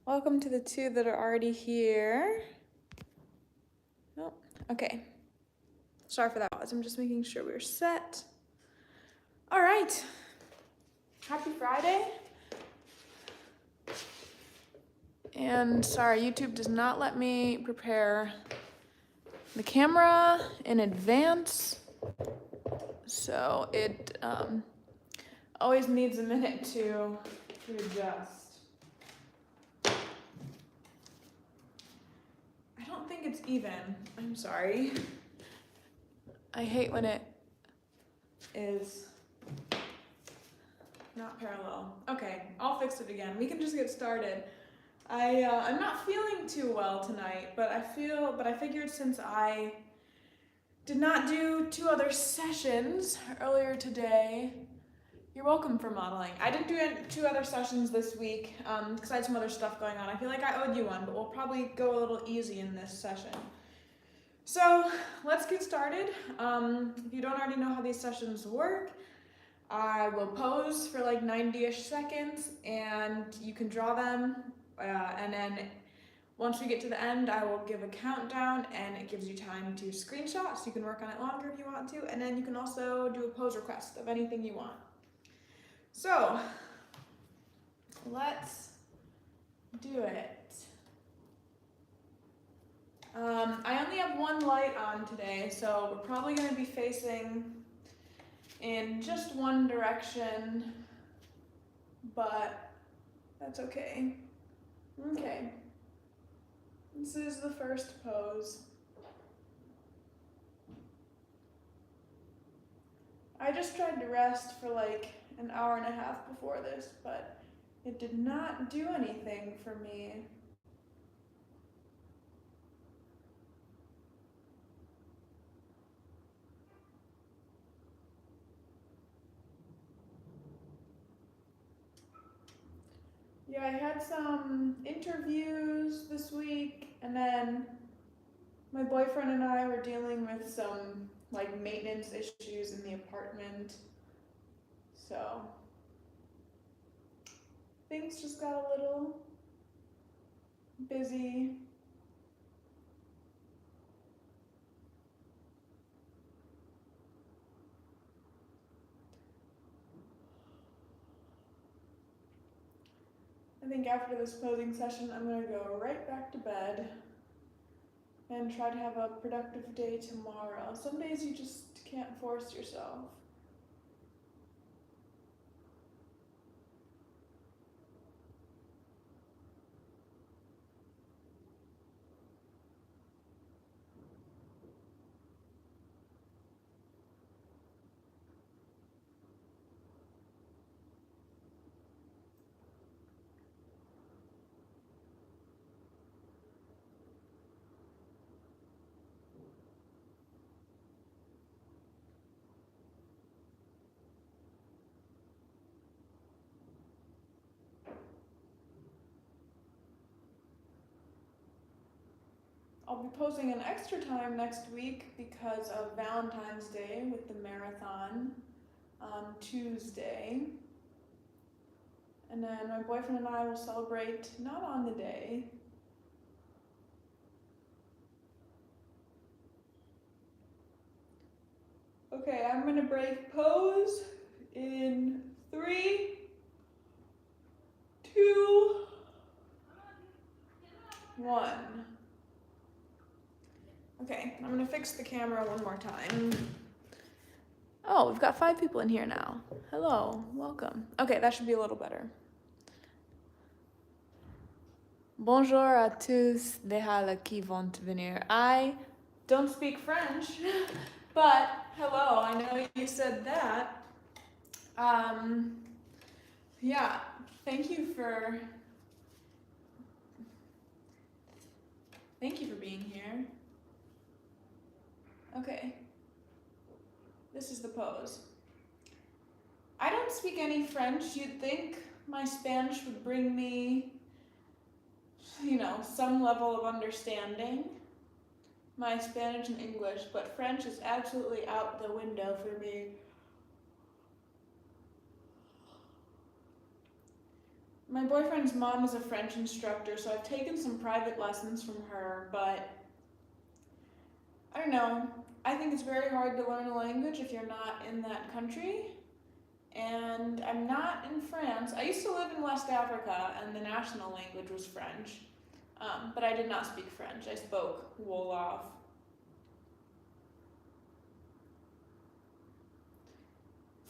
Welcome to the two that are already here. Oh, okay. Sorry for that pause. I'm just making sure we're set. All right. Happy Friday. And sorry, YouTube does not let me prepare the camera in advance. So it always needs a minute to adjust. I don't think it's even. I'm sorry. I hate when it is not parallel. Okay, I'll fix it again. We can just get started. I'm not feeling too well tonight, but I figured since I did not do 2 other sessions earlier today, you're welcome for modeling. I didn't do 2 other sessions this week because I had some other stuff going on. I feel like I owed you one, but we'll probably go a little easy in this session. So let's get started. If you don't already know how these sessions work, I will pose for like 90-ish seconds and you can draw them. And then once we get to the end, I will give a countdown and it gives you time to screenshot so you can work on it longer if you want to. And then you can also do a pose request of anything you want. So let's do it. I only have one light on today, so we're probably going to be facing in just one direction, but that's okay. Okay, this is the first pose. I just tried to rest for like an hour and a half before this, but it did not do anything for me. Yeah, I had some interviews this week, and then my boyfriend and I were dealing with some like maintenance issues in the apartment. So things just got a little busy. I think after this posing session, I'm gonna go right back to bed and try to have a productive day tomorrow. Some days you just can't force yourself. I'll be posting an extra time next week because of Valentine's Day with the marathon on Tuesday. And then my boyfriend and I will celebrate not on the day. Okay, I'm gonna break pose in 3, 2, 1. Okay, I'm gonna fix the camera one more time. Oh, we've got 5 people in here now. Hello, welcome. Okay, that should be a little better. Bonjour à tous les halles qui vont venir. I don't speak French, but hello, I know you said that. Yeah, thank you for being here. Okay, this is the pose. I don't speak any French. You'd think my Spanish would bring me, some level of understanding. My Spanish and English, but French is absolutely out the window for me. My boyfriend's mom is a French instructor, so I've taken some private lessons from her, but I don't know. I think it's very hard to learn a language if you're not in that country. And I'm not in France. I used to live in West Africa, and the national language was French. But I did not speak French. I spoke Wolof.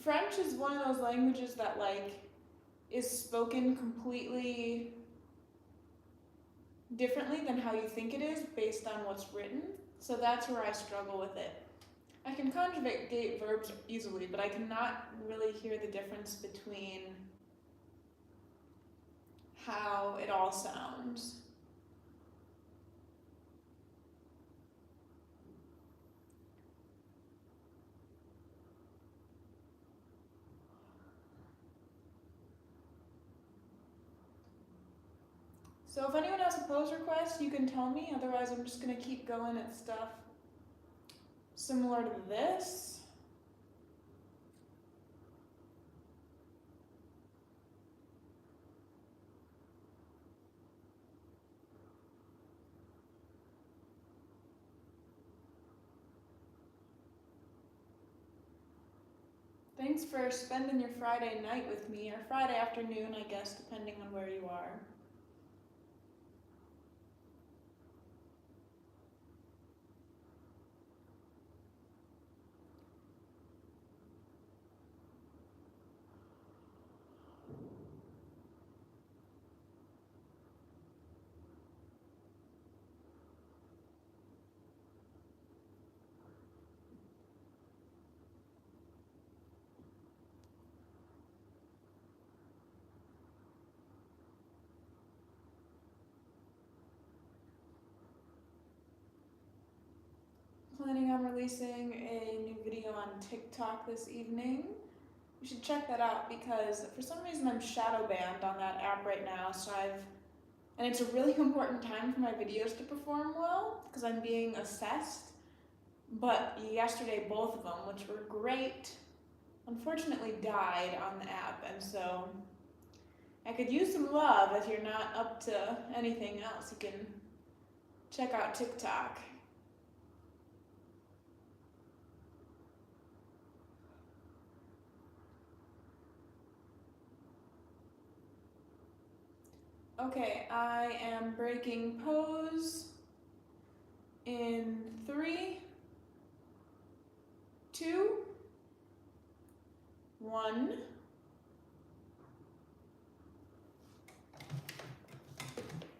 French is one of those languages that is spoken completely differently than how you think it is based on what's written. So that's where I struggle with it. I can conjugate verbs easily, but I cannot really hear the difference between how it all sounds. So if anyone has a pose request, you can tell me. Otherwise, I'm just going to keep going at stuff similar to this. Thanks for spending your Friday night with me, or Friday afternoon, I guess, depending on where you are. Planning on releasing a new video on TikTok this evening. You should check that out because for some reason I'm shadow banned on that app right now, and it's a really important time for my videos to perform well because I'm being assessed. But yesterday both of them, which were great, unfortunately died on the app, and so I could use some love. If you're not up to anything else, you can check out TikTok. Okay, I am breaking pose in 3, 2, 1.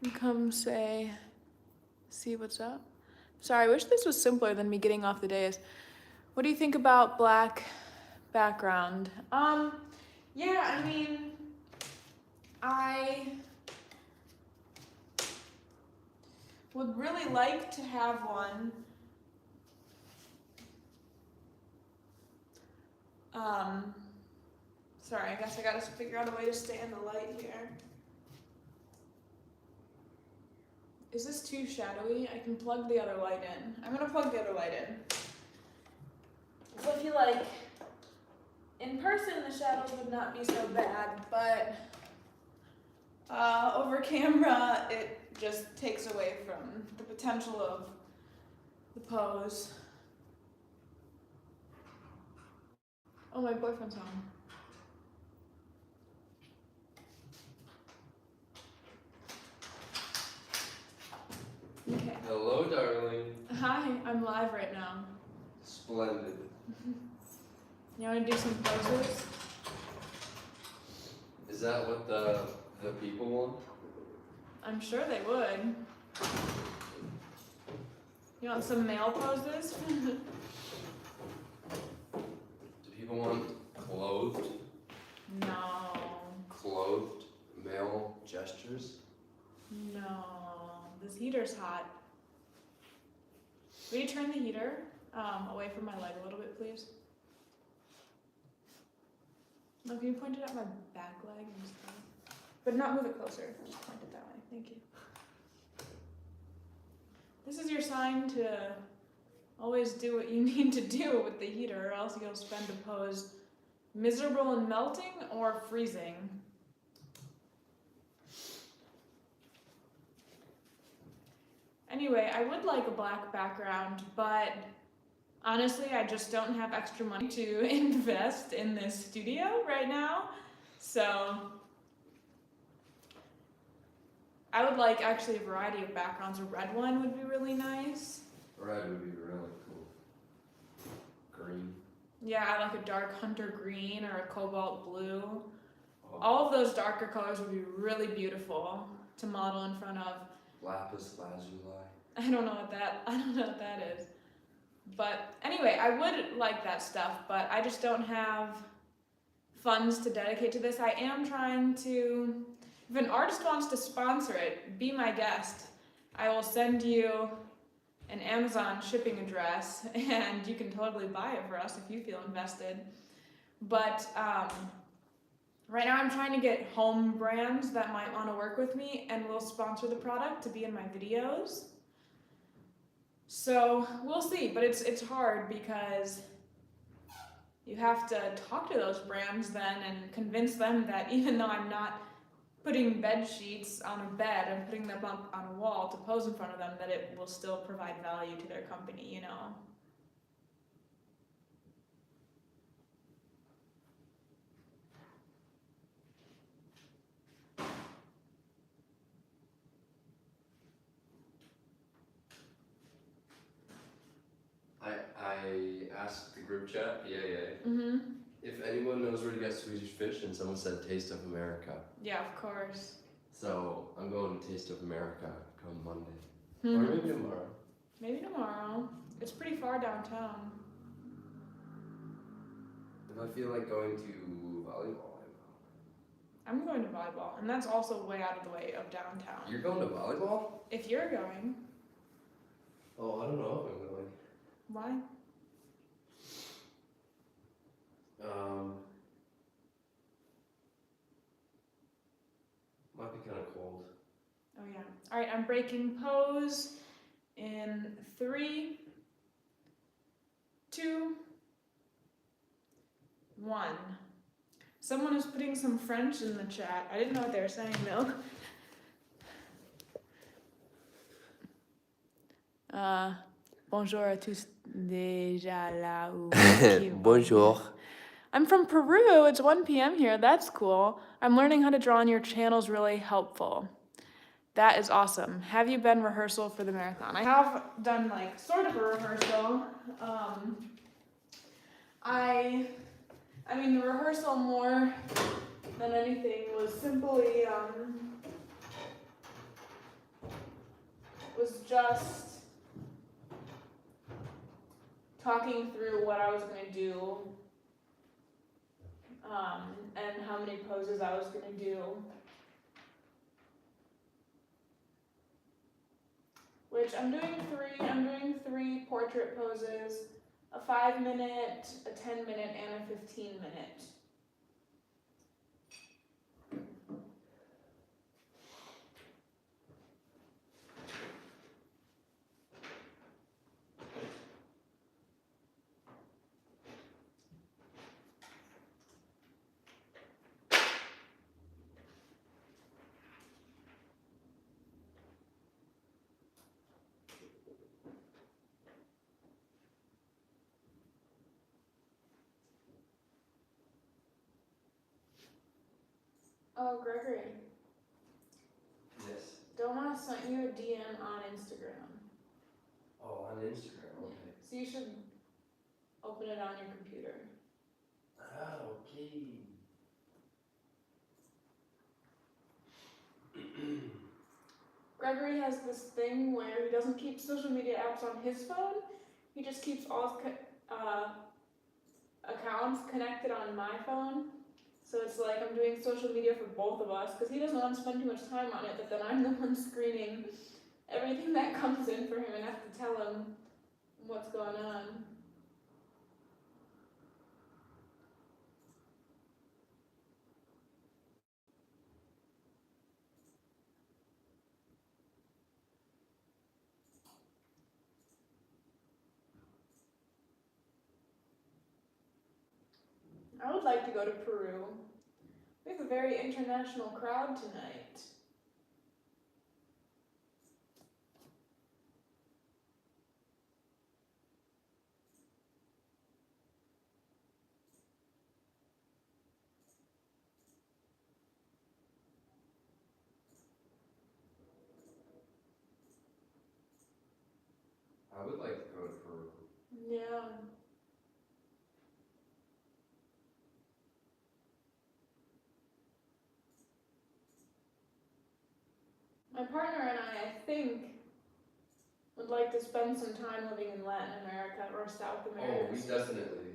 And come say, see what's up. Sorry, I wish this was simpler than me getting off the dais. What do you think about black background? Yeah, I mean, I would really like to have one. Sorry, I guess I gotta figure out a way to stay in the light here. Is this too shadowy? I can plug the other light in. I'm gonna plug the other light in. So I feel like in person the shadows would not be so bad, but over camera it just takes away from the potential of the pose. Oh, my boyfriend's home. Okay. Hello, darling. Hi, I'm live right now. Splendid. You want to do some poses? Is that what the people want? I'm sure they would. You want some male poses? Do people want clothed? No. Clothed male gestures? No. This heater's hot. Will you turn the heater away from my light a little bit, please? No, can you point it at my back leg instead? But not move it closer. Just point it that way. Thank you. This is your sign to always do what you need to do with the heater, or else you'll spend a pose miserable and melting or freezing. Anyway, I would like a black background, but honestly, I just don't have extra money to invest in this studio right now. So I would like actually a variety of backgrounds. A red one would be really nice. Red would be really cool. Green. Yeah, I like a dark hunter green or a cobalt blue. Oh, All of those darker colors would be really beautiful to model in front of. lapis lazuli. I don't know what that is. But anyway, I would like that stuff, but I just don't have funds to dedicate to this. I am trying to, if an artist wants to sponsor it, be my guest. I will send you an Amazon shipping address and you can totally buy it for us if you feel invested. But right now I'm trying to get home brands that might want to work with me and will sponsor the product to be in my videos. So we'll see, but it's hard because you have to talk to those brands then and convince them that even though I'm not putting bed sheets on a bed and putting them up on a wall to pose in front of them, that it will still provide value to their company, you know? I asked the group chat, Mm-hmm. if anyone knows where to get Swedish fish, and someone said Taste of America. Yeah, of course. So I'm going to Taste of America come Monday. Mm-hmm. Or maybe tomorrow. Maybe tomorrow. It's pretty far downtown. If I feel like going to volleyball, I will. I'm going to volleyball, and that's also way out of the way of downtown. You're going to volleyball? If you're going, Oh, I don't know if I'm going. why? Might be kind of cold. Oh yeah. All right, I'm breaking pose in 3, 2, 1. Someone is putting some French in the chat. I didn't know what they were saying though. Bonjour à tous déjà là où Bonjour. I'm from Peru. It's 1 p.m. here. That's cool. I'm learning how to draw on your channel is really helpful. That is awesome. Have you been rehearsal for the marathon? I have done like sort of a rehearsal. I mean the rehearsal more than anything was simply was just talking through what I was gonna do, and how many poses I was gonna do. Which I'm doing 3 portrait poses, a 5-minute, a 10-minute, and a 15-minute. Oh, Gregory, Yes. Doma sent you a DM on Instagram. Oh, on Instagram, okay. So you should open it on your computer. Ah, okay. Gregory has this thing where he doesn't keep social media apps on his phone. He just keeps all his accounts connected on my phone. So it's like I'm doing social media for both of us because he doesn't want to spend too much time on it, but then I'm the one screening everything that comes in for him and have to tell him what's going on. I would like to go to Peru. We have a very international crowd tonight. My partner and I think, would like to spend some time living in Latin America or South America. Oh, we definitely.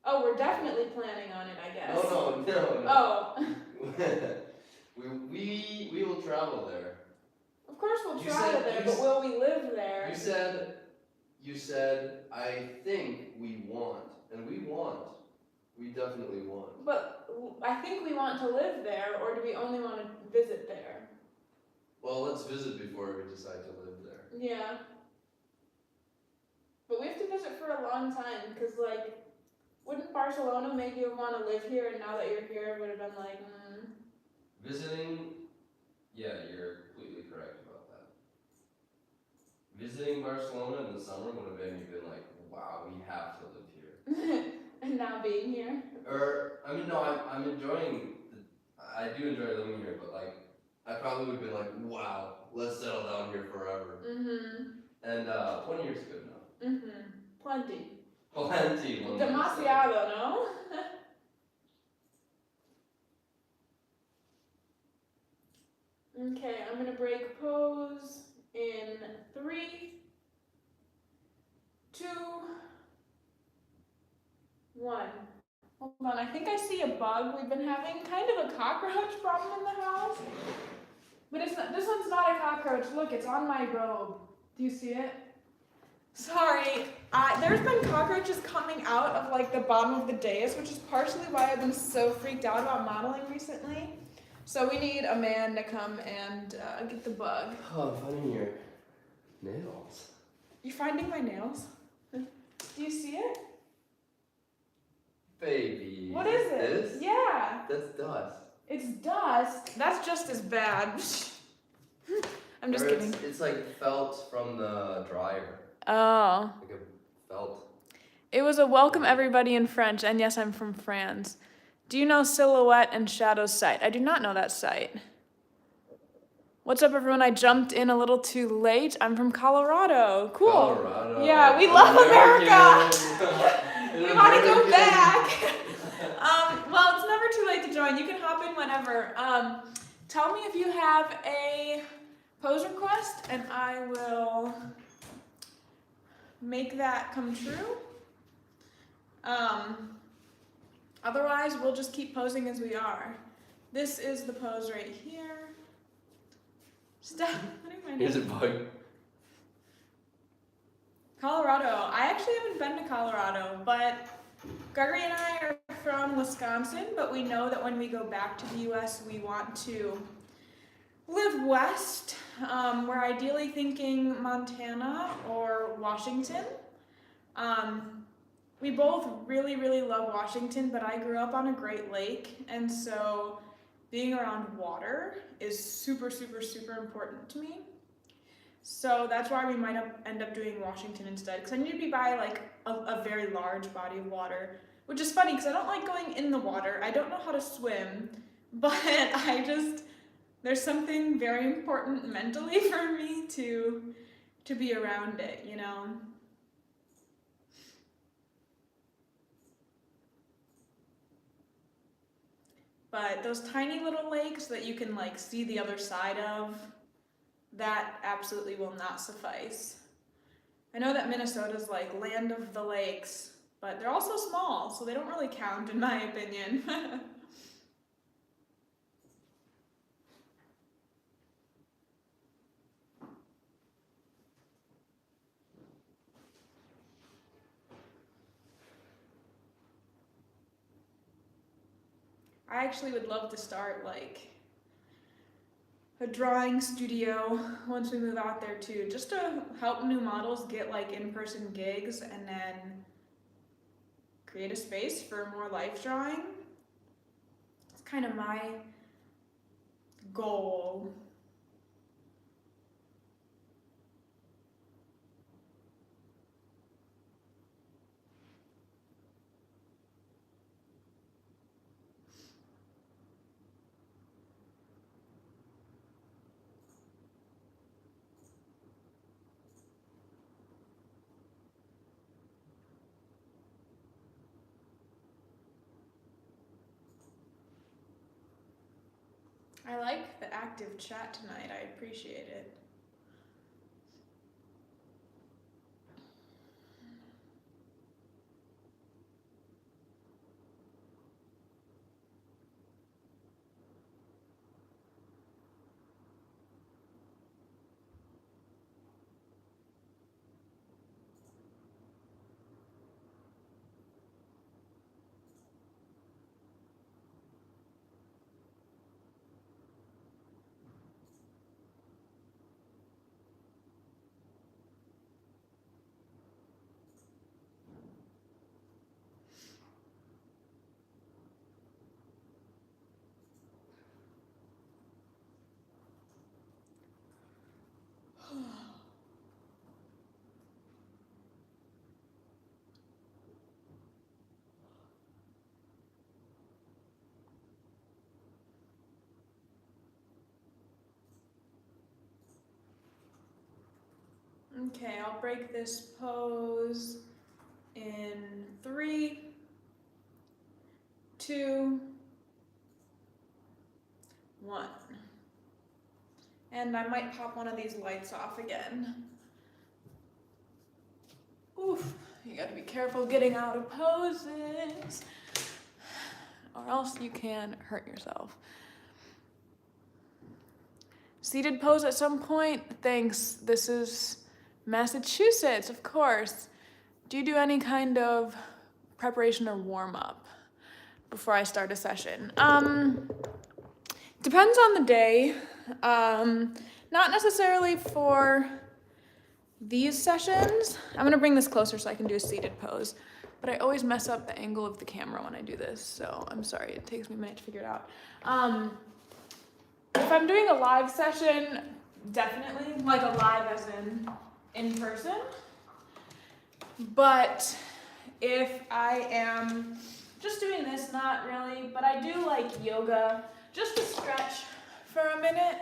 Oh, we're definitely planning on it, I guess. No. Oh. we will travel there. Of course we'll You travel said- there, you but s- will we live there? You said, I think we want, and we want. We definitely want. But I think we want to live there, or do we only want to visit there? Well, let's visit before we decide to live there. Yeah. But we have to visit for a long time, because, like, wouldn't Barcelona make you want to live here, and now that you're here, it would have been like, Visiting, yeah, you're completely correct about that. Visiting Barcelona in the summer would have made me been like, wow, we have to live here. and now being here? No, I'm enjoying, I do enjoy living here, but like, I probably would have been like, wow, let's settle down here forever. Mm-hmm. And 1 year's good enough. Mm-hmm. Plenty. Plenty. Demasiado, no? Okay, I'm gonna break pose in 3, 2, 1. Hold on, I think I see a bug. We've been having kind of a cockroach problem in the house. But it's not, this one's not a cockroach. Look, it's on my robe. Do you see it? Sorry, there's been cockroaches coming out of like the bottom of the dais, which is partially why I've been so freaked out about modeling recently. So we need a man to come and get the bug. Oh, I'm finding your nails. You finding my nails? Do you see it? Baby. What is it? This? Yeah. That's dust. It's dust. That's just as bad. I'm just kidding. It's like felt from the dryer. Oh. Like a felt. It was a welcome everybody in French, and yes, I'm from France. Do you know Silhouette and Shadows site? I do not know that site. What's up, everyone? I jumped in a little too late. I'm from Colorado. Cool. Colorado. Yeah, we love America. We want to go American. back. Well, it's never too late to join. You can hop in whenever. Tell me if you have a pose request, and I will make that come true. Otherwise, we'll just keep posing as we are. This is the pose right here. Stop putting my Here's a name. bug. Colorado. I actually haven't been to Colorado, but Gregory and I are from Wisconsin, but we know that when we go back to the US, we want to live west. We're ideally thinking Montana or Washington. We both really, really love Washington, but I grew up on a Great Lake, and so being around water is super, super, super important to me. So that's why we might end up doing Washington instead, because I need to be by like a very large body of water, which is funny because I don't like going in the water. I don't know how to swim, but there's something very important mentally for me to be around it, you know? But those tiny little lakes that you can like see the other side of, that absolutely will not suffice. I know that Minnesota's like land of the lakes, but they're also small, so they don't really count in my opinion. I actually would love to start like a drawing studio once we move out there too, just to help new models get like in-person gigs and then create a space for more life drawing. It's kind of my goal. I like the active chat tonight. I appreciate it. Okay, I'll break this pose in 3, 2, 1. And I might pop one of these lights off again. Oof, you gotta be careful getting out of poses, or else you can hurt yourself. Seated pose at some point? Thanks. This is Massachusetts, of course. Do you do any kind of preparation or warm-up before I start a session? Depends on the day. Not necessarily for these sessions. I'm gonna bring this closer so I can do a seated pose, but I always mess up the angle of the camera when I do this, so I'm sorry, it takes me a minute to figure it out. If I'm doing a live session, definitely, like a live as in person. But if I am just doing this, not really, but I do like yoga, just to stretch for a minute,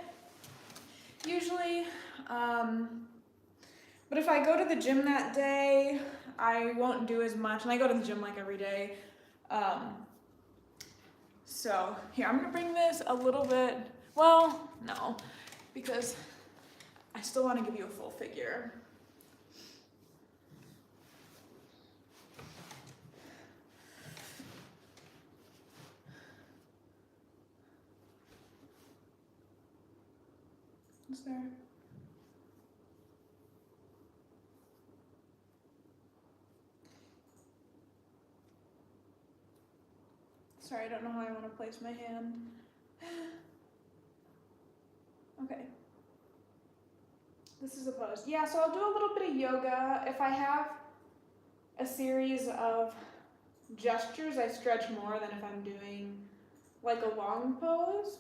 usually. But if I go to the gym that day, I won't do as much, and I go to the gym like every day. So here, I'm gonna bring this a little bit, well, no, because I still wanna give you a full figure. Is there? Sorry, I don't know how I want to place my hand. Okay. This is a pose. Yeah, so I'll do a little bit of yoga. If I have a series of gestures, I stretch more than if I'm doing like a long pose.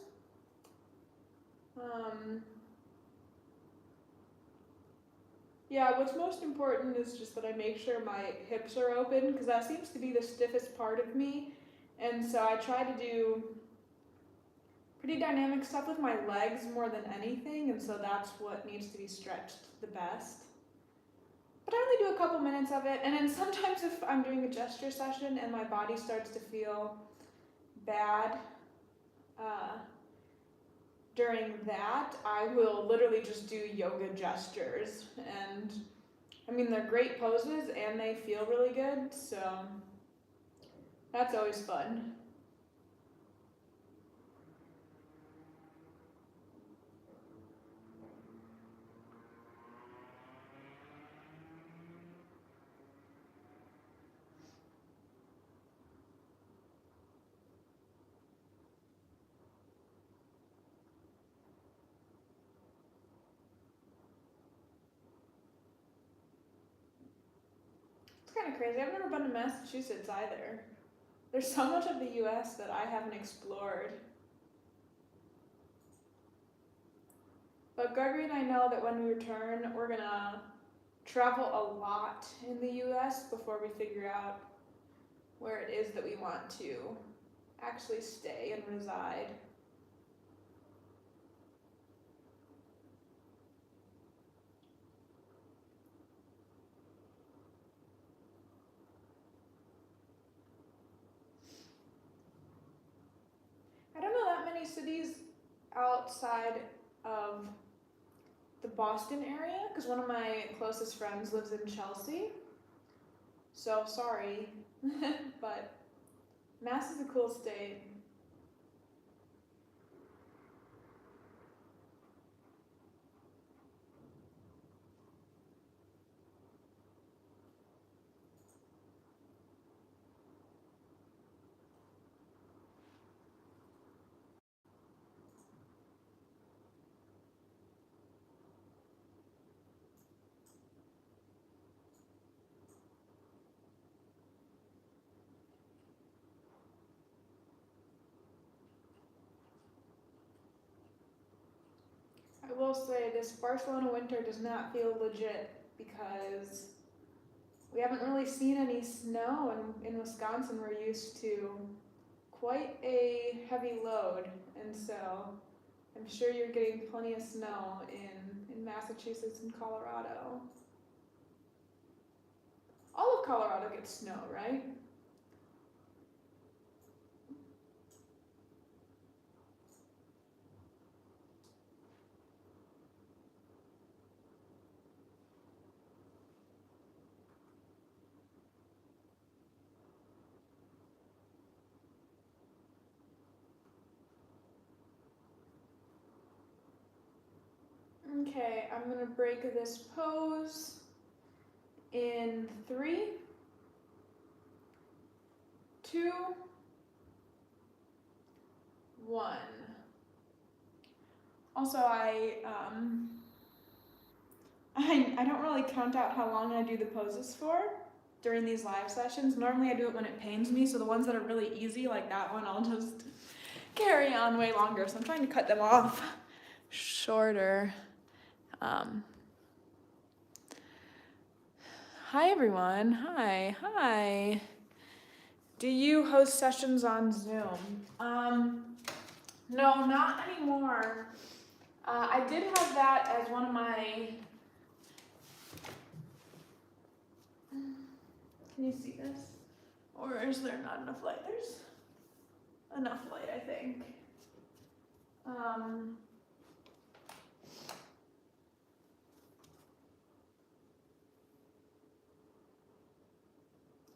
Yeah, what's most important is just that I make sure my hips are open, because that seems to be the stiffest part of me. And so I try to do pretty dynamic stuff with my legs more than anything, and so that's what needs to be stretched the best. But I only do a couple minutes of it, and then sometimes if I'm doing a gesture session and my body starts to feel bad during that, I will literally just do yoga gestures. And I mean, they're great poses and they feel really good, so that's always fun. Kind of crazy. I've never been to Massachusetts either. There's so much of the US that I haven't explored. But Gregory and I know that when we return, we're gonna travel a lot in the US before we figure out where it is that we want to actually stay and reside. I don't know that many cities outside of the Boston area because one of my closest friends lives in Chelsea. So sorry, but Mass is a cool state. I will say this Barcelona winter does not feel legit because we haven't really seen any snow, and in Wisconsin we're used to quite a heavy load, and so I'm sure you're getting plenty of snow in Massachusetts and Colorado. All of Colorado gets snow, right? Okay, I'm gonna break this pose in 3, 2, 1. Also, I don't really count out how long I do the poses for during these live sessions. Normally I do it when it pains me, so the ones that are really easy, like that one, I'll just carry on way longer. So I'm trying to cut them off shorter. Hi everyone, hi. Do you host sessions on Zoom? No, not anymore. I did have that as one of my, can you see this? Or is there not enough light? There's enough light, I think.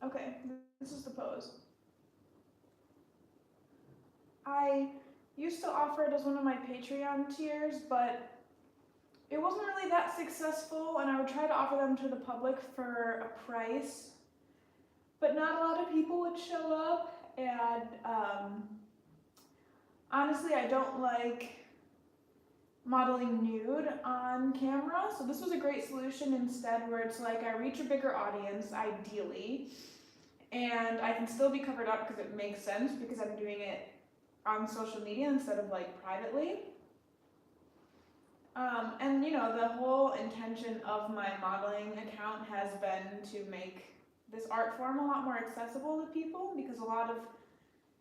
Okay, this is the pose. I used to offer it as one of my Patreon tiers, but it wasn't really that successful, and I would try to offer them to the public for a price, but not a lot of people would show up, and honestly, I don't like modeling nude on camera, so this was a great solution instead, where it's like I reach a bigger audience, ideally, and I can still be covered up because it makes sense because I'm doing it on social media instead of like privately. And you know, the whole intention of my modeling account has been to make this art form a lot more accessible to people, because a lot of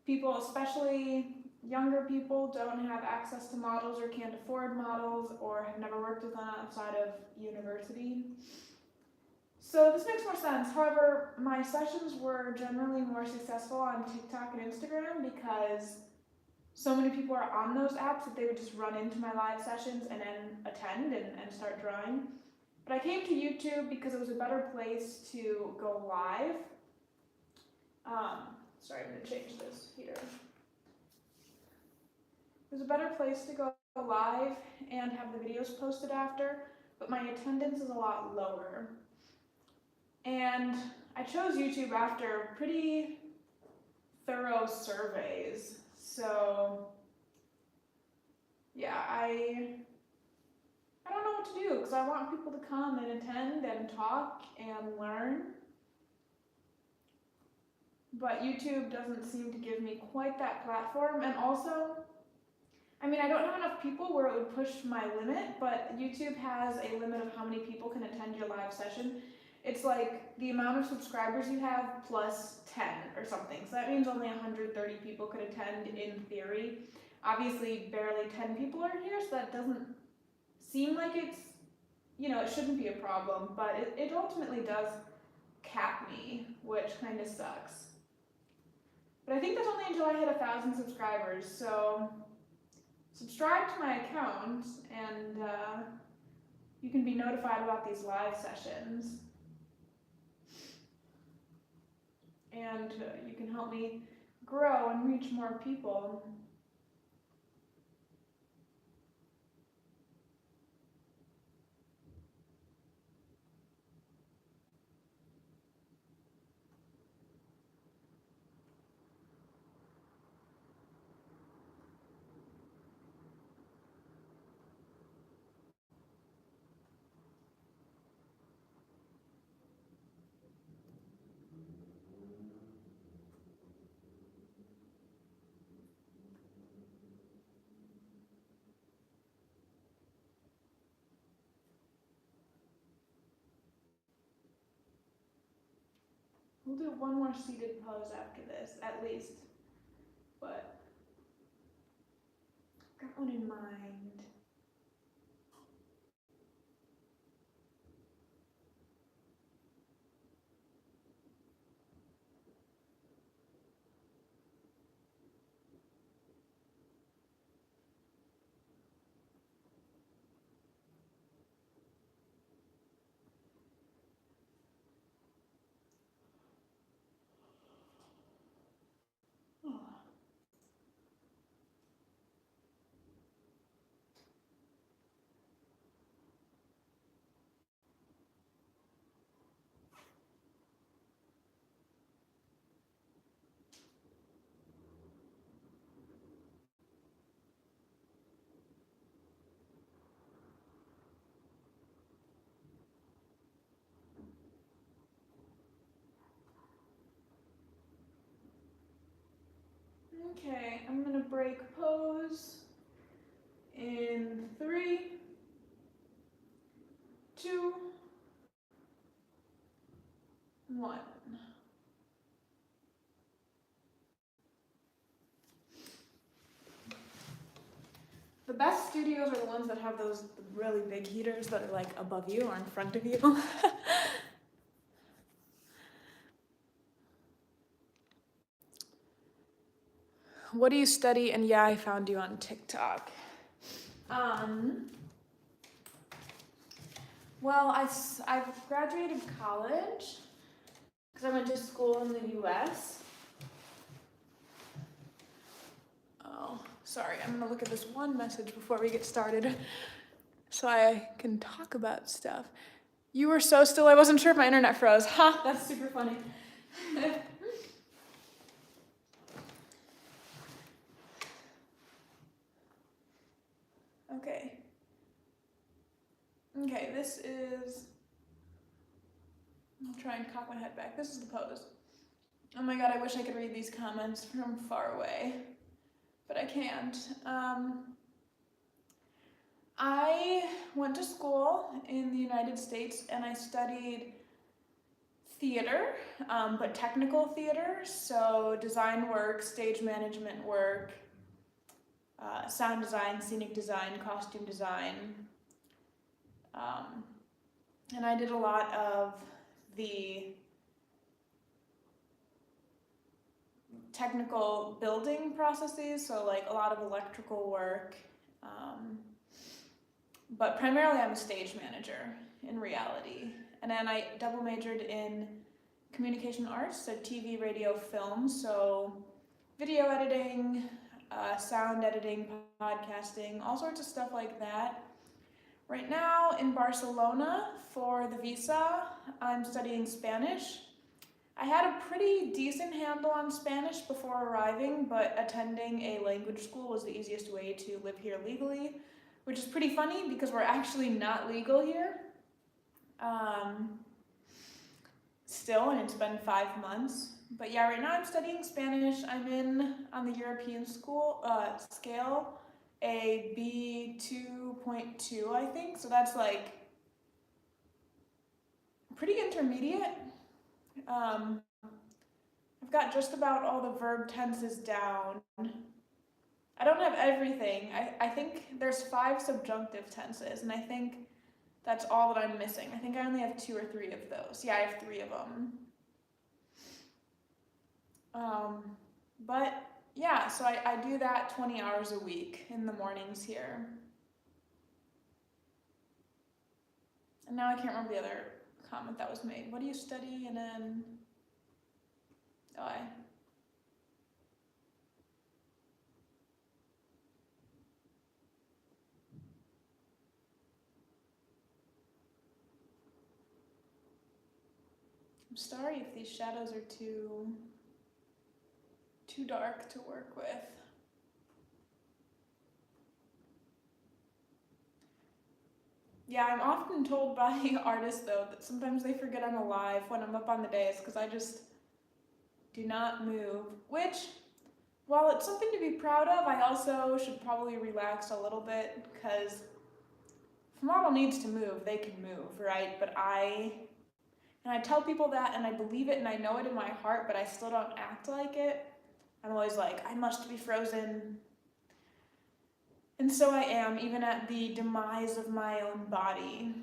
people, especially younger people, don't have access to models or can't afford models or have never worked with them outside of university. So this makes more sense. However, my sessions were generally more successful on TikTok and Instagram because so many people are on those apps that they would just run into my live sessions and then attend and start drawing. But I came to YouTube because it was a better place to go live. Sorry, I'm gonna change this here. It was a better place to go live and have the videos posted after, but my attendance is a lot lower. And I chose YouTube after pretty thorough surveys. So yeah, I don't know what to do because I want people to come and attend and talk and learn. But YouTube doesn't seem to give me quite that platform, and also, I mean, I don't have enough people where it would push my limit, but YouTube has a limit of how many people can attend your live session. It's like the amount of subscribers you have plus 10 or something. So that means only 130 people could attend in theory. Obviously, barely 10 people are here, so that doesn't seem like it's, you know, it shouldn't be a problem, but it ultimately does cap me, which kind of sucks. But I think that's only until I hit 1,000 subscribers, so subscribe to my account, and you can be notified about these live sessions. And you can help me grow and reach more people. We'll do one more seated pose after this, at least. But I've got one in mind. Okay, I'm gonna break pose in 3, 2, 1. The best studios are the ones that have those really big heaters that are like above you or in front of you. What do you study? And yeah, I found you on TikTok. Well, I've graduated college because I went to school in the US. Oh, sorry, I'm gonna look at this one message before we get started so I can talk about stuff. You were so still, I wasn't sure if my internet froze. Ha, that's super funny. Okay. Okay, this is, I'll try and cock my head back. This is the pose. Oh my god, I wish I could read these comments from far away, but I can't. I went to school in the United States and I studied theater, but technical theater, so design work, stage management work, sound design, scenic design, costume design. And I did a lot of the technical building processes, so like a lot of electrical work. But primarily I'm a stage manager in reality. And then I double majored in communication arts, so TV, radio, film, so video editing, sound editing, podcasting, all sorts of stuff like that. Right now in Barcelona for the visa, I'm studying Spanish. I had a pretty decent handle on Spanish before arriving, but attending a language school was the easiest way to live here legally, which is pretty funny because we're actually not legal here. Still, and it's been 5 months. But yeah, right now I'm studying Spanish. I'm in, on the European school scale, a B2.2, I think. So that's like pretty intermediate. I've got just about all the verb tenses down. I don't have everything. I think there's 5 subjunctive tenses, and I think that's all that I'm missing. I think I only have 2 or 3 of those. Yeah, I have 3 of them. But yeah, so I do that 20 hours a week in the mornings here. And now I can't remember the other comment that was made. What do you study? And then, oh, I'm sorry if these shadows are too dark to work with. Yeah, I'm often told by artists though that sometimes they forget I'm alive when I'm up on the dais because I just do not move, which, while it's something to be proud of, I also should probably relax a little bit because if a model needs to move, they can move, right? But I tell people that and I believe it and I know it in my heart, but I still don't act like it. I'm always like, I must be frozen. And so I am, even at the demise of my own body.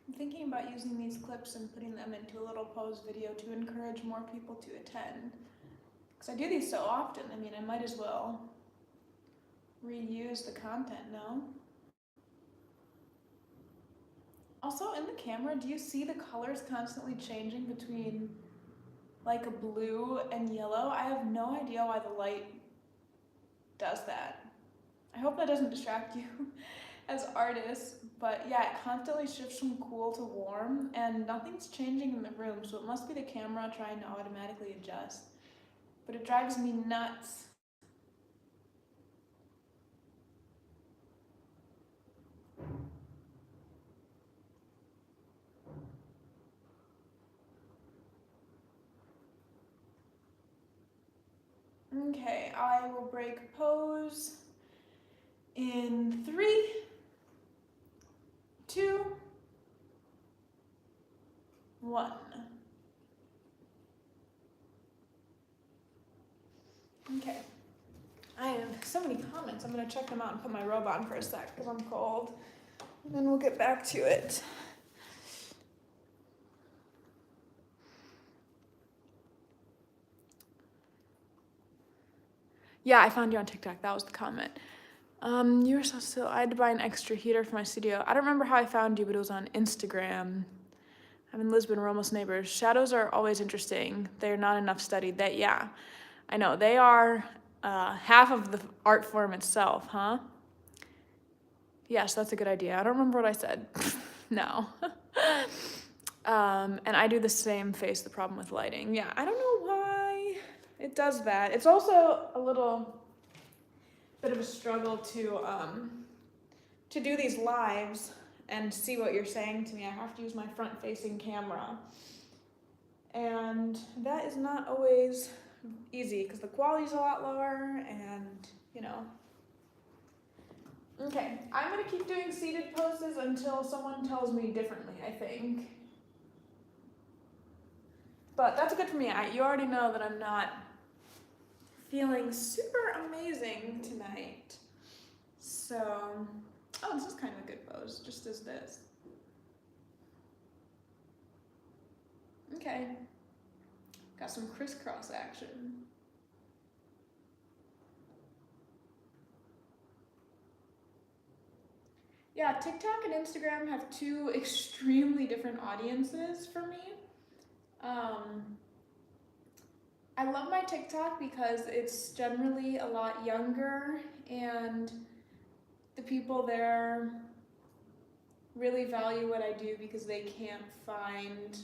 I'm thinking about using these clips and putting them into a little pose video to encourage more people to attend. Because I do these so often, I mean, I might as well reuse the content, no? Also, in the camera, do you see the colors constantly changing between like a blue and yellow? I have no idea why the light does that. I hope that doesn't distract you as artists, but yeah, it constantly shifts from cool to warm and nothing's changing in the room, so it must be the camera trying to automatically adjust. But it drives me nuts. Okay, I will break pose in 3, 2, 1. Okay. I have so many comments. I'm gonna check them out and put my robe on for a sec because I'm cold. And then we'll get back to it. Yeah, I found you on TikTok. That was the comment. You were so still. I had to buy an extra heater for my studio. I don't remember how I found you, but it was on Instagram. I'm in Lisbon. We're almost neighbors. Shadows are always interesting. They're not enough studied. Yeah, I know. They are half of the art form itself, huh? Yes, that's a good idea. I don't remember what I said. No. And I do the same face, the problem with lighting. Yeah, I don't know why it does that. It's also a little bit of a struggle to do these lives and see what you're saying to me. I have to use my front-facing camera. And that is not always easy because the quality's a lot lower and, you know. Okay, I'm gonna keep doing seated poses until someone tells me differently, I think. But that's good for me. You already know that I'm not feeling super amazing tonight. So, oh, this is kind of a good pose, just as this. Okay. Got some crisscross action. Yeah, TikTok and Instagram have two extremely different audiences for me. I love my TikTok because it's generally a lot younger, and the people there really value what I do because they can't find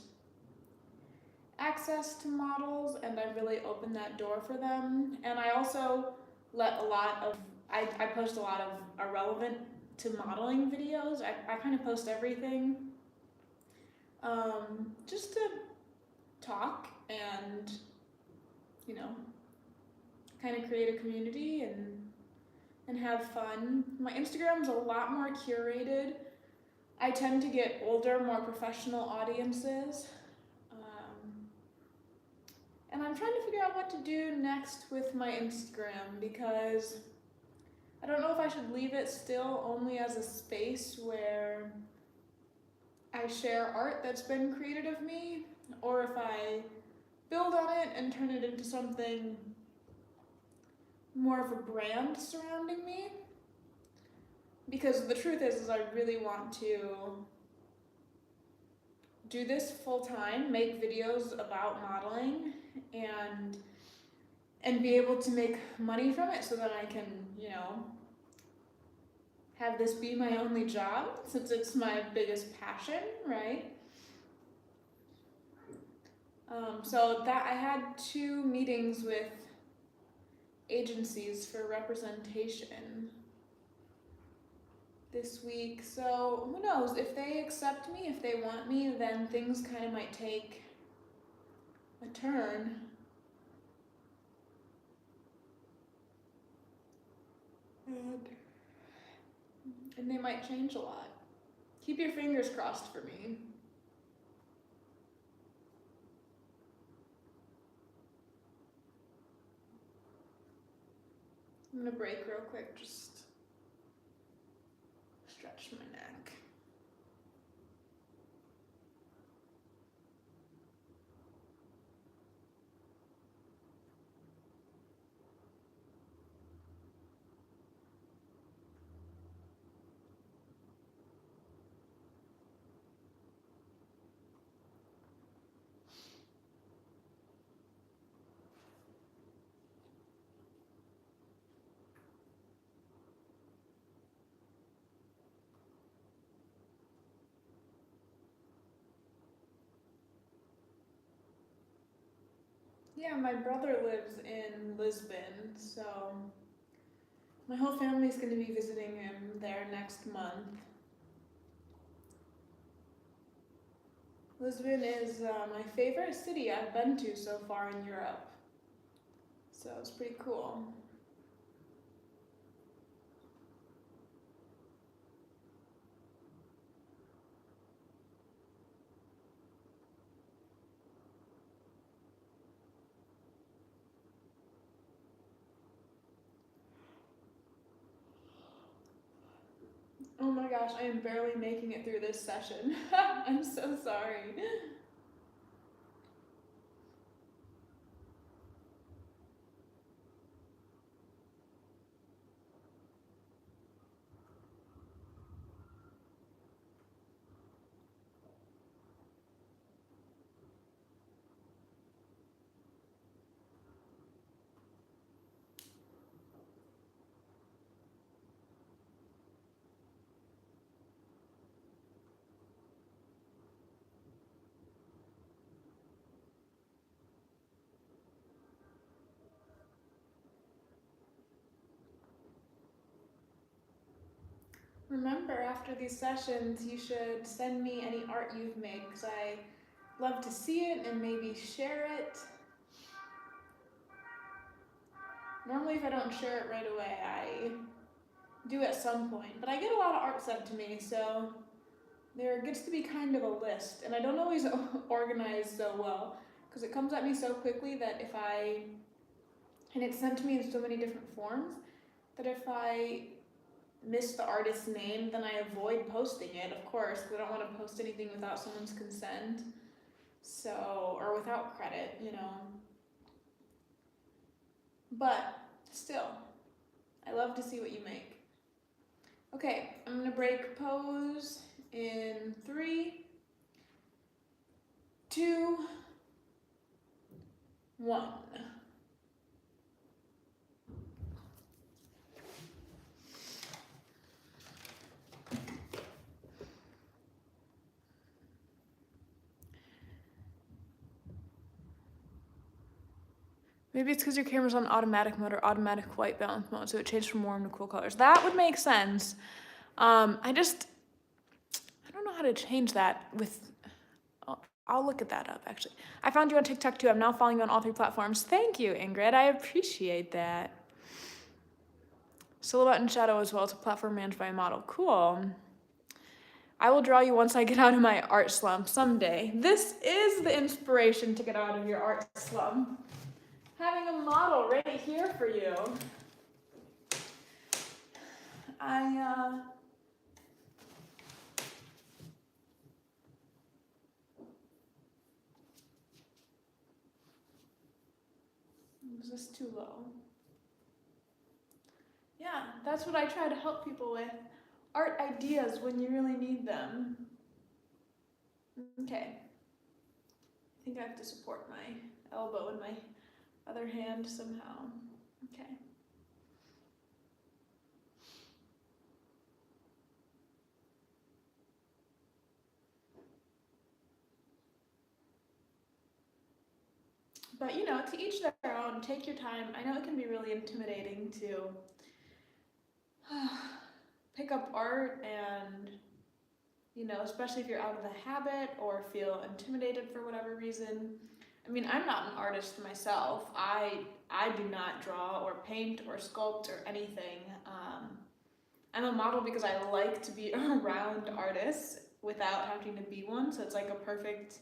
access to models, and I really open that door for them. And I also let I post a lot of irrelevant to modeling videos. I kind of post everything just to talk and, you know, kind of create a community and have fun. My Instagram's a lot more curated. I tend to get older, more professional audiences. And I'm trying to figure out what to do next with my Instagram, because I don't know if I should leave it still only as a space where I share art that's been created of me, or if I build on it and turn it into something more of a brand surrounding me. Because the truth is I really want to do this full time, make videos about modeling, and be able to make money from it so that I can, you know, have this be my only job, since it's my biggest passion, right? So that I had 2 meetings with agencies for representation this week. So who knows, if they accept me, if they want me, then things kind of might take a turn. And they might change a lot. Keep your fingers crossed for me. I'm gonna break real quick, just stretch my neck. Yeah, my brother lives in Lisbon, so my whole family's going to be visiting him there next month. Lisbon is my favorite city I've been to so far in Europe, so it's pretty cool. Oh my gosh, I am barely making it through this session. I'm so sorry. Remember, after these sessions, you should send me any art you've made, because I love to see it and maybe share it. Normally, if I don't share it right away, I do at some point, but I get a lot of art sent to me, so there gets to be kind of a list, and I don't always organize so well, because it comes at me so quickly that and it's sent to me in so many different forms, that if I miss the artist's name, then I avoid posting it, of course, because I don't want to post anything without someone's consent. So, or without credit, you know. But still, I love to see what you make. Okay, I'm gonna break pose in 3, 2, 1. Maybe it's because your camera's on automatic mode or automatic white balance mode, so it changed from warm to cool colors. That would make sense. I don't know how to change that with, I'll look at that up actually. I found you on TikTok too. I'm now following you on all 3 platforms. Thank you, Ingrid. I appreciate that. Silhouette and Shadow as well. It's a platform managed by a model. Cool. I will draw you once I get out of my art slump someday. This is the inspiration to get out of your art slump. Having a model right here for you. Is this too low? Yeah, that's what I try to help people with. Art ideas when you really need them. Okay. I think I have to support my elbow in my other hand somehow. Okay. But you know, to each their own, take your time. I know it can be really intimidating to pick up art and, you know, especially if you're out of the habit or feel intimidated for whatever reason. I mean, I'm not an artist myself. I do not draw or paint or sculpt or anything. I'm a model because I like to be around artists without having to be one, so it's like a perfect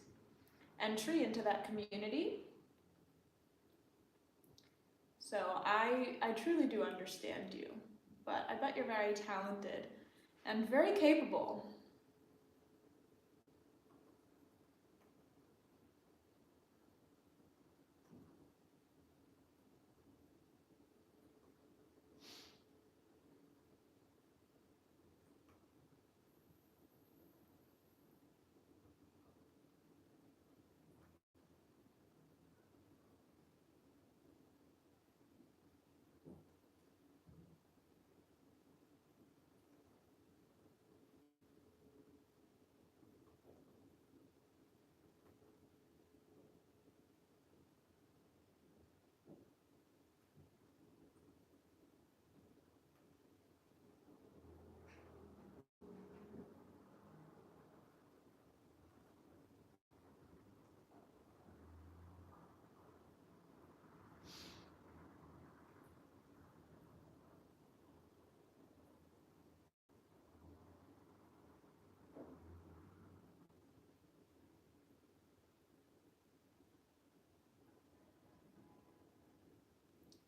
entry into that community. So I truly do understand you, but I bet you're very talented and very capable.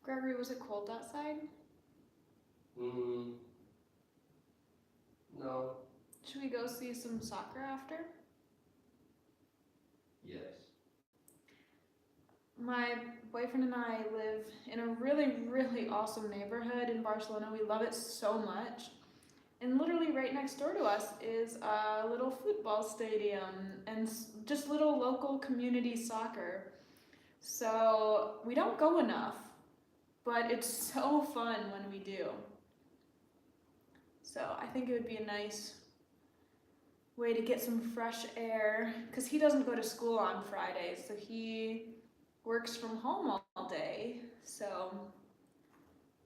Gregory, was it cold outside? No. Should we go see some soccer after? Yes. My boyfriend and I live in a really, really awesome neighborhood in Barcelona. We love it so much. And literally right next door to us is a little football stadium and just little local community soccer. So we don't go enough, but it's so fun when we do. So I think it would be a nice way to get some fresh air, because he doesn't go to school on Fridays, so he works from home all day. So,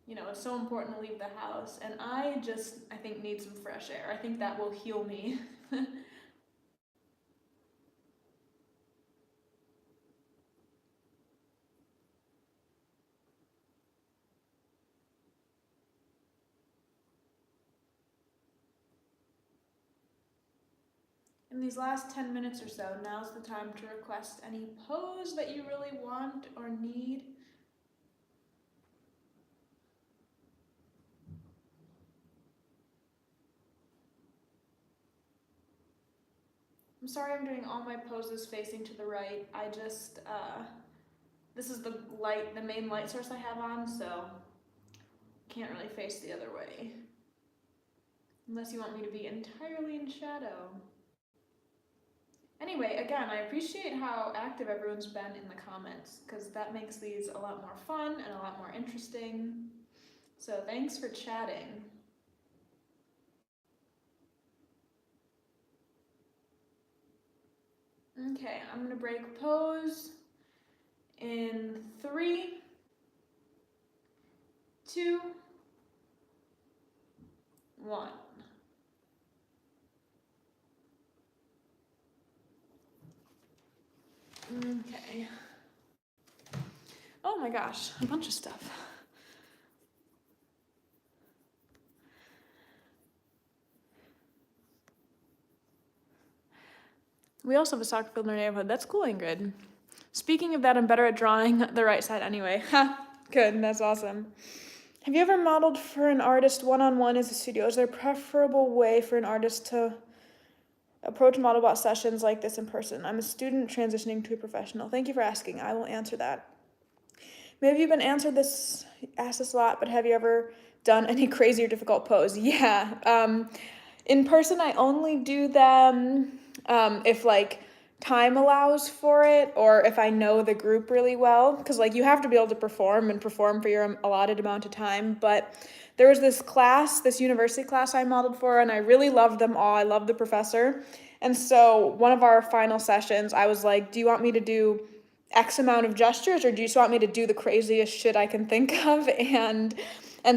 you know, it's so important to leave the house, and I think need some fresh air. I think that will heal me. In these last 10 minutes or so, now's the time to request any pose that you really want or need. I'm sorry I'm doing all my poses facing to the right. I just, this is the main light source I have on, so can't really face the other way. Unless you want me to be entirely in shadow. Anyway, again, I appreciate how active everyone's been in the comments, because that makes these a lot more fun and a lot more interesting. So thanks for chatting. Okay, I'm gonna break pose in 3, 2, 1. Okay. Oh my gosh, a bunch of stuff. We also have a soccer field in our neighborhood. That's cool, Ingrid. Speaking of that, I'm better at drawing the right side anyway. Ha! Good, that's awesome. Have you ever modeled for an artist one-on-one as a studio? Is there a preferable way for an artist to approach model bot sessions like this in person? I'm a student transitioning to a professional. Thank you for asking. I will answer that. Maybe you've been asked this a lot, but have you ever done any crazy or difficult pose? Yeah. In person, I only do them if like time allows for it, or if I know the group really well, because like you have to be able to perform for your allotted amount of time. But there was this university class I modeled for, and I really loved them all. I loved the professor. And so one of our final sessions, I was like, do you want me to do X amount of gestures, or do you just want me to do the craziest shit I can think of and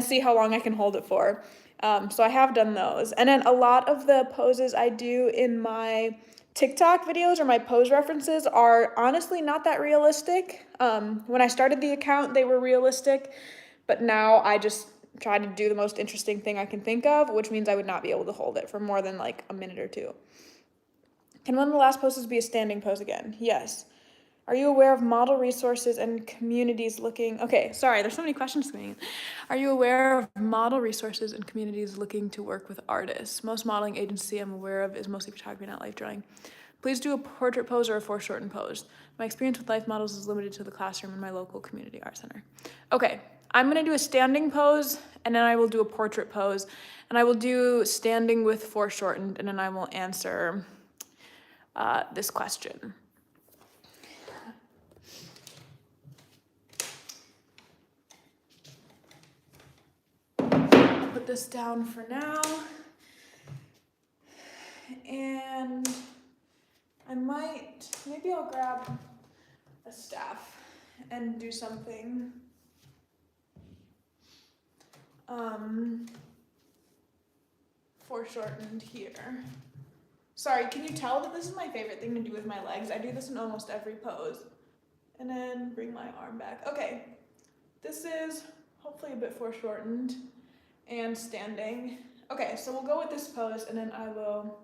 see how long I can hold it for? So I have done those. And then a lot of the poses I do in my TikTok videos or my pose references are honestly not that realistic. When I started the account, they were realistic, but now I just try to do the most interesting thing I can think of, which means I would not be able to hold it for more than like a minute or two. Can one of the last poses be a standing pose again? Yes. Are you aware of model resources and communities looking... Okay, sorry, there's so many questions coming in. Are you aware of model resources and communities looking to work with artists? Most modeling agency I'm aware of is mostly photography, not life drawing. Please do a portrait pose or a foreshortened pose. My experience with life models is limited to the classroom in my local community art center. Okay, I'm gonna do a standing pose, and then I will do a portrait pose, and I will do standing with foreshortened, and then I will answer this question. Put this down for now, and maybe I'll grab a staff and do something foreshortened here. Sorry, can you tell that this is my favorite thing to do with my legs? I do this in almost every pose. And then bring my arm back. Okay, this is hopefully a bit foreshortened and standing. Okay, so we'll go with this pose, and then I will...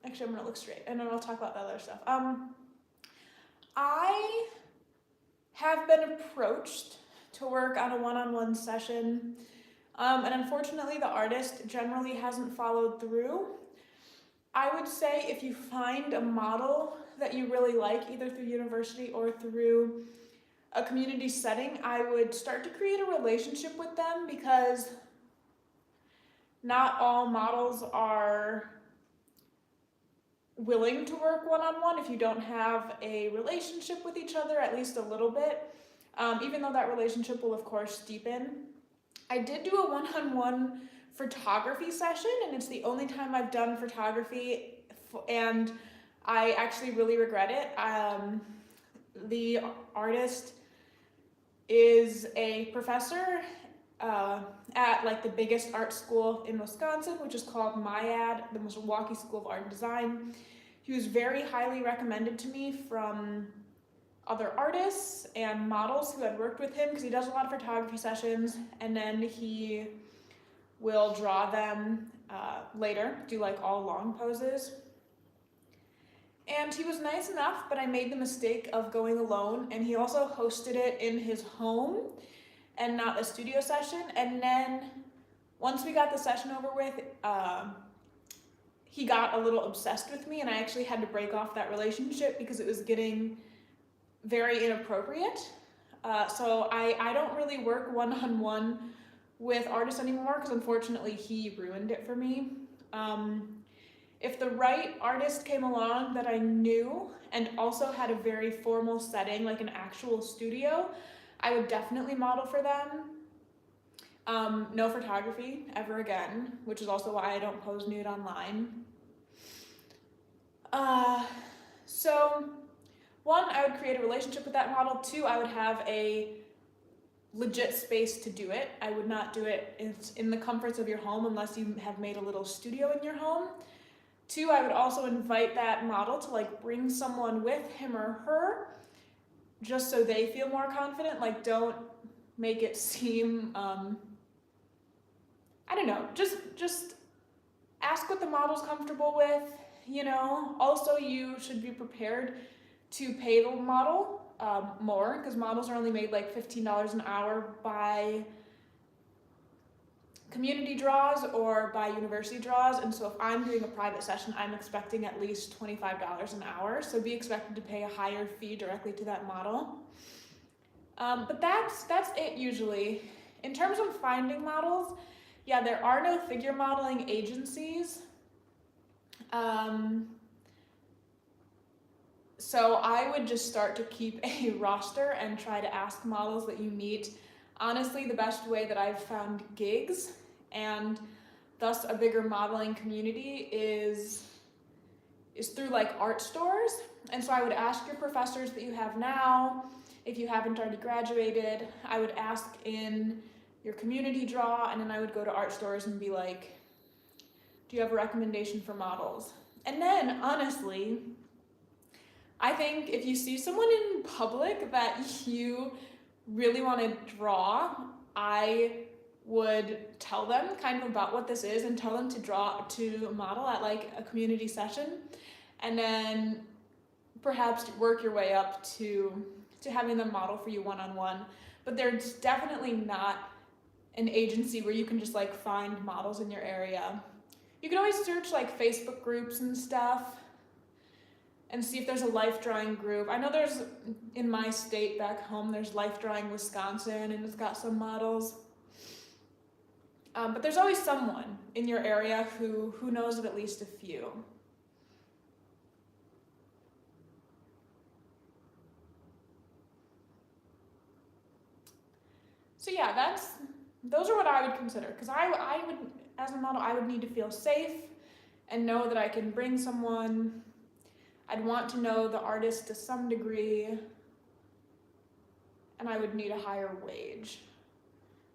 Actually, I'm gonna look straight, and then I'll talk about the other stuff. I have been approached to work on a one-on-one session, and unfortunately the artist generally hasn't followed through. I would say if you find a model that you really like, either through university or through a community setting, I would start to create a relationship with them, because not all models are willing to work one-on-one if you don't have a relationship with each other, at least a little bit, even though that relationship will of course deepen. I did do a one-on-one photography session, and it's the only time I've done photography, and I actually really regret it. The artist is a professor at like the biggest art school in Wisconsin, which is called MIAD, the Milwaukee School of Art and Design. He was very highly recommended to me from other artists and models who had worked with him, because he does a lot of photography sessions, and then he will draw them later, do like all long poses. And he was nice enough, but I made the mistake of going alone, and he also hosted it in his home and not a studio session. And then once we got the session over with, he got a little obsessed with me, and I actually had to break off that relationship because it was getting very inappropriate. So I don't really work one-on-one with artists anymore because unfortunately he ruined it for me. If the right artist came along that I knew and also had a very formal setting, like an actual studio, I would definitely model for them. No photography ever again, which is also why I don't pose nude online. So one, I would create a relationship with that model. Two, I would have a legit space to do it. I would not do it in the comforts of your home unless you have made a little studio in your home. Two, I would also invite that model to like bring someone with him or her just so they feel more confident. Like, don't make it seem, I don't know, just ask what the model's comfortable with, you know. Also, you should be prepared to pay the model more, because models are only made like $15 an hour by community draws or by university draws, and so if I'm doing a private session, I'm expecting at least $25 an hour, so be expected to pay a higher fee directly to that model. But that's it usually. In terms of finding models, yeah, there are no figure modeling agencies. So I would just start to keep a roster and try to ask models that you meet. Honestly, the best way that I've found gigs and thus a bigger modeling community is through like art stores. And so I would ask your professors that you have now, if you haven't already graduated, I would ask in your community draw, and then I would go to art stores and be like, do you have a recommendation for models? And then honestly, I think if you see someone in public that you really want to draw, I would tell them kind of about what this is and tell them to model at like a community session, and then perhaps work your way up to having them model for you one-on-one. But there's definitely not an agency where you can just like find models in your area. You can always search like Facebook groups and stuff and see if there's a life drawing group. I know there's, in my state back home, there's Life Drawing Wisconsin, and it's got some models. But there's always someone in your area who knows of at least a few. So yeah, those are what I would consider, because I would, as a model, I would need to feel safe and know that I can bring someone. I'd want to know the artist to some degree, and I would need a higher wage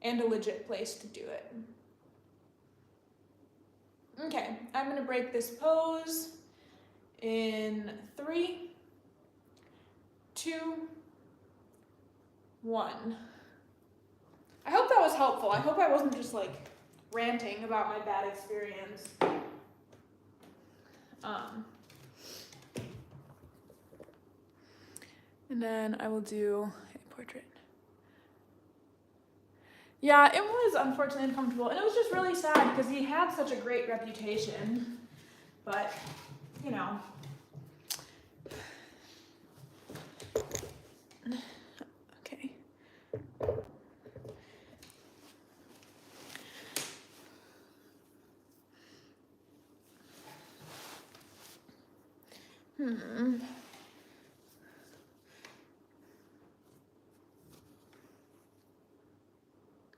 and a legit place to do it. Okay, I'm gonna break this pose in 3, 2, 1. I hope that was helpful. I hope I wasn't just like ranting about my bad experience. And then I will do a portrait. Yeah, it was unfortunately uncomfortable, and it was just really sad because he had such a great reputation, but, you know. Okay.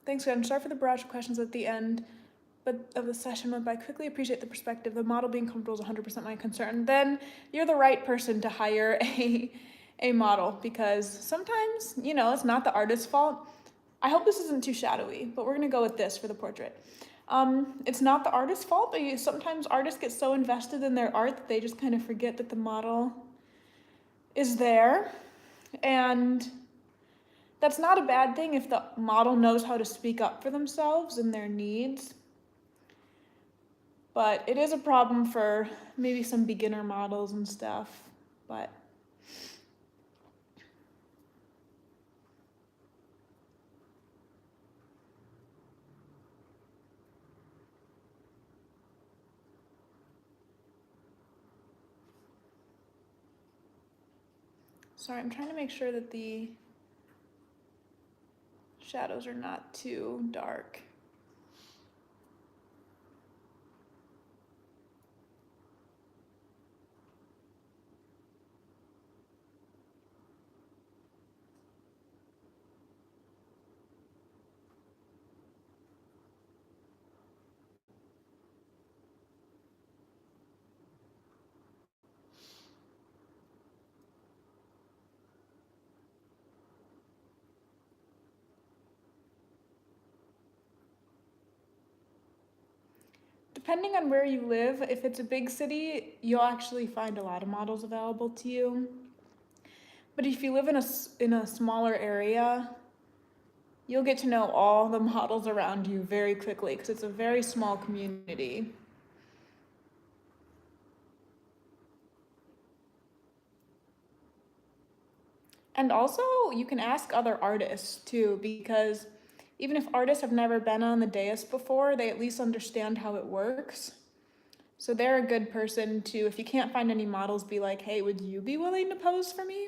Thanks, Jen. Sorry for the barrage of questions at the end, but of the session went by quickly. Appreciate the perspective. The model being comfortable is 100% my concern. Then you're the right person to hire a model, because sometimes, you know, it's not the artist's fault. I hope this isn't too shadowy, but we're gonna go with this for the portrait. It's not the artist's fault, but sometimes artists get so invested in their art that they just kind of forget that the model is there. And that's not a bad thing if the model knows how to speak up for themselves and their needs. But it is a problem for maybe some beginner models and stuff. But Sorry, I'm trying to make sure that the shadows are not too dark. Depending on where you live, if it's a big city, you'll actually find a lot of models available to you. But if you live in a smaller area, you'll get to know all the models around you very quickly because it's a very small community. And also, you can ask other artists too, because even if artists have never been on the dais before, they at least understand how it works. So they're a good person to, if you can't find any models, be like, hey, would you be willing to pose for me?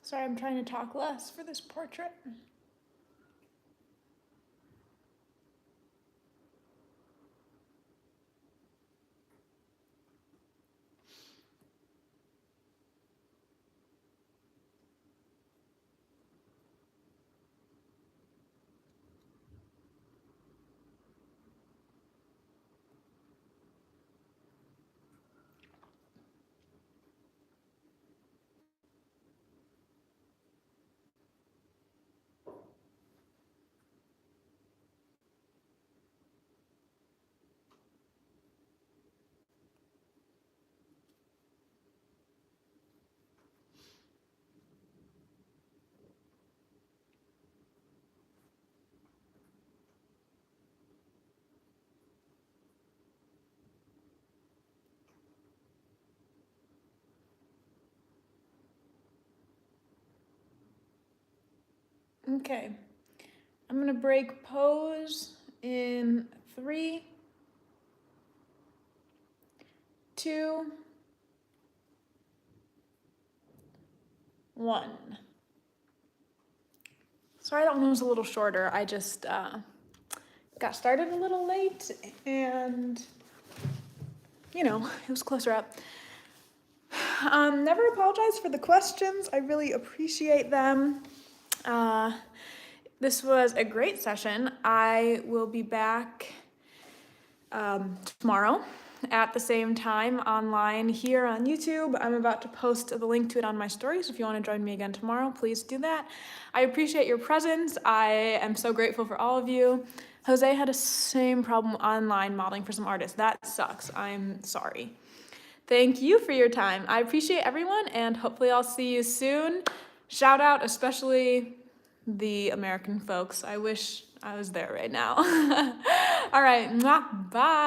Sorry, I'm trying to talk less for this portrait. Okay, I'm gonna break pose in 3, 2, 1. Sorry, that one was a little shorter. I just got started a little late and, you know, it was closer up. Never apologize for the questions. I really appreciate them. This was a great session. I will be back tomorrow at the same time online here on YouTube. I'm about to post the link to it on my story, so if you want to join me again tomorrow, please do that. I appreciate your presence. I am so grateful for all of you. Jose had a same problem online modeling for some artists. That sucks. I'm sorry. Thank you for your time. I appreciate everyone, and hopefully I'll see you soon. Shout out especially the American folks. I wish I was there right now. All right, bye.